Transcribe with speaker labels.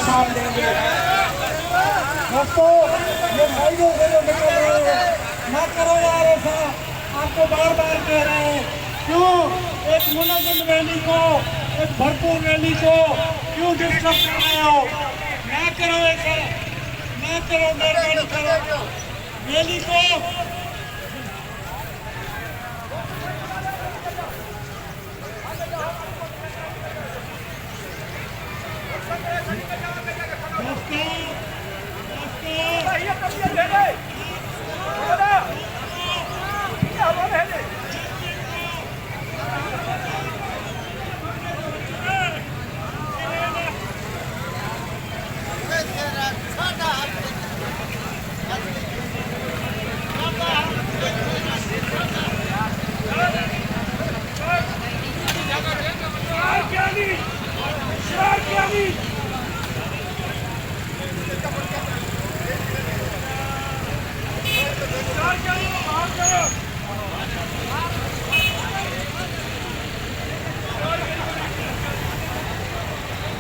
Speaker 1: साथ देंगे। दोस्तों ये साइडों से जो निकल रहे हैं ना करो यार ऐसा, आपको बार बार कह रहे हैं। क्यों एक मुनज़्ज़म रैली को, एक भरपूर रैली को क्यों डिस्टर्ब कर रहे हो? ना करो ऐसा, ना करो, मेहरबानी करो रैली को। दोस्तों